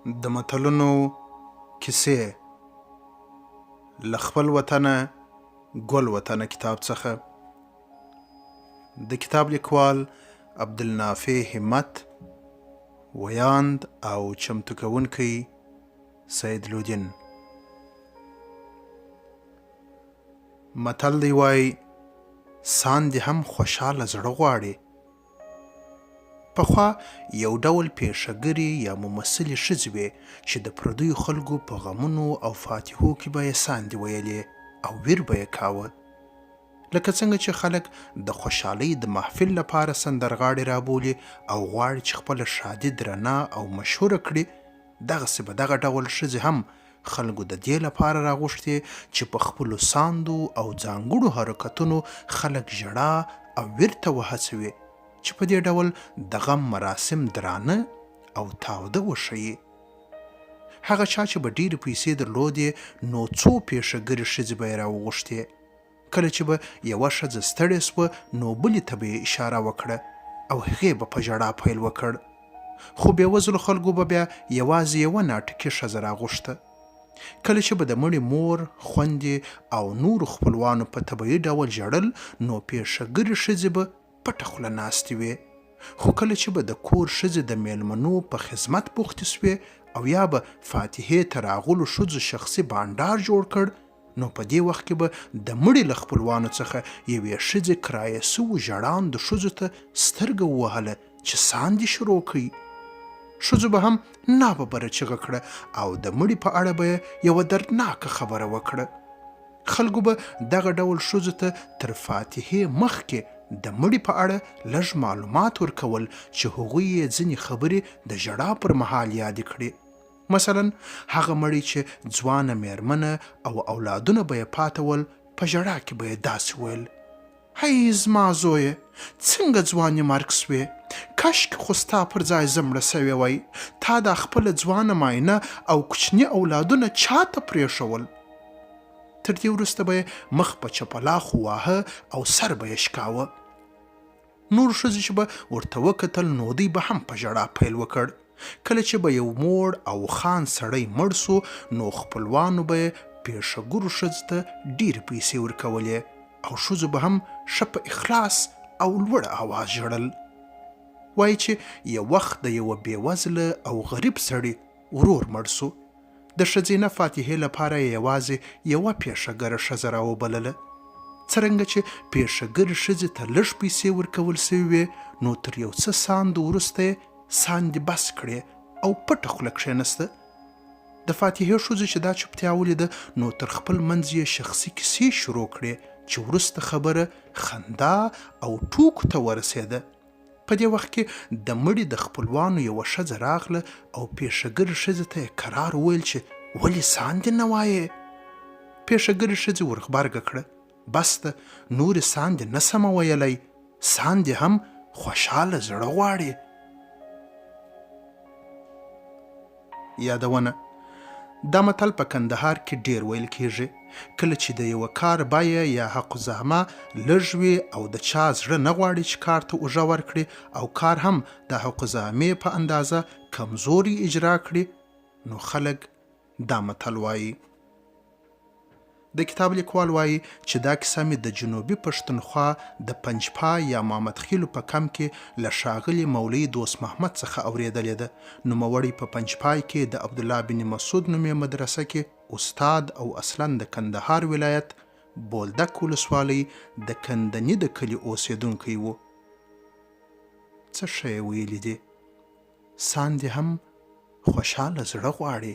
د متلونو کیسې له خپل وطنه ګل وطنه کتاب څخه. د کتاب لیکوال عبدالنافع همت، ویاند او چمتو کوونکی سید لودین. متل دی وای ساندې هم خوشحاله زړه غواړي. پخوا یو ډول پیشهګرې یا ممثلې ښځې وې چې د پردیو خلکو په غمونو او فاتحو کې به یې ساندې ویلې او ویر به یې کاوه. لکه څنګه چې خلک د خوشحالۍ د محفل لپاره سندرغاړي رابولي او غواړي چې خپله ښادي درنه او مشهوره کړي، دغسې به دغه ډول ښځې هم خلکو د دې لپاره راغوښتې چې په خپلو ساندو او ځانګړو حرکتونو خلک ژړا او ویر ته وهڅوي چې په دې ډول د غم مراسم درانه او تاوده وښیي. هغه چا چې به ډېرې پیسې درلودې نو څو پیشهګرې ښځې به یې راوغوښتې. کله چې به یوه ښځه ستړې سوه نو بلې ته به یې اشاره وکړه او هغې به په ژړا پیل وکړ. خو بېوزلو خلکو به بیا یوازې یوه ناټکي ښځه راغوښته. کله چې به د مړې مور، خویندې او نورو خپلوانو په طبیعي ډول ژړل نو پیشهګرې ښځې به پټه خوله ناستې وې. خو کله چې به د کور ښځې د میلمنو په خدمت بوختې سوې او یا به فاتحې ته راغلو ښځو شخصي بانډار جوړ کړ نو په دې وخت کې به د مړي له خپلوانو څخه یوې ښځې کرایه سوو ژړاندو ښځو ته سترګه ووهله چې ساندې شروع کړي. ښځو به هم ناببره چغه کړه او د مړي په اړه به یوه دردناکه خبره وکړه. خلکو به دغه ډول ښځو ته تر فاتحې مخکې د مړي په اړه لږ معلومات ورکول چې هغوی یې ځینې خبرې د ژړا پر مهال یادې کړي. مثلا هغه مړی چې ځوانه میرمنه او اولادونه به یې پاته ول، په ژړا کې به یې داسې ویل: هی زما زویه، څنګه ځوانې مرګ سوې، کشکې خو ستا پر ځای زه مړه سوې وای. تا دا خپله ځوانه ماینه او کوچني اولادونه چا ته پرېښول؟ تر دې وروسته به یې مخ په چپلاخو واهه او سر به یې شکاوه. نور ښځې چې به ورته وکتل نو دوی به هم په ژړا پیل وکړ. کله چې به یو موړ او خان سړی مړ سو نو خپلوانو به یې پیشهګرو ښځو ته ډېرې پیسې ورکولې او ښځو به هم ښه په اخلاص او لوړ اواز ژړل. وایي چې یو وخت د یوه بېوزله او غریب سړي ورور مړ سو. د ښځینه فاتحې لپاره یې یوازې یوه پیشهګره ښځه راوبلله. څرنګه چې پیشهګرې ښځې ته لږ پیسې ورکول سوي وې نو تر یو څه ساندو وروسته یې ساندې بس کړې او پټه خوله کښېنسته. د فاتحې ښځو چې دا چوپتیا ولیده نو تر خپل منځ یې شخصي کیسې شروع کړې چې وروسته خبره خندا او ټوکو ته ورسېده. په دې وخت کې د مړي د خپلوانو یوه ښځه راغله او پیشهګرې ښځې ته یې کرار وویل چې ولې ساندې نه وایې؟ پیشهګرې ښځې ورغبرګه کړه: بس ده، نورې ساندې نه سمه ویلی، ساندې هم خوشحاله زړه غواړي. یادونه: دا متل په کندهار کې ډیر ویل کیږي. کله چې د یوه کار بیه یا حق الزحمه لږ وي او د چا زړه نه غواړي چې کار ته اوږه ورکړي او کار هم د حق الزحمې په اندازه کمزوري اجرا کړي نو خلک دا متل وایي. د کتاب لیکوال وایي چې دا کیسه مې د جنوبي پښتونخوا د پنجپای یا محمد خیلو په کمپ کې له ښاغلي مولوي دوست محمد څخه اورېدلې ده. نوموړی په پنجپای کې د عبدالله بن مسعود نومې مدرسه کې استاد او اصلا د کندهار ولایت بولدک ولسوالۍ د کندني د کلي اوسېدونکی و. څه ښه یې ویلي دي: ساندې هم خوشحاله زړه غواړي.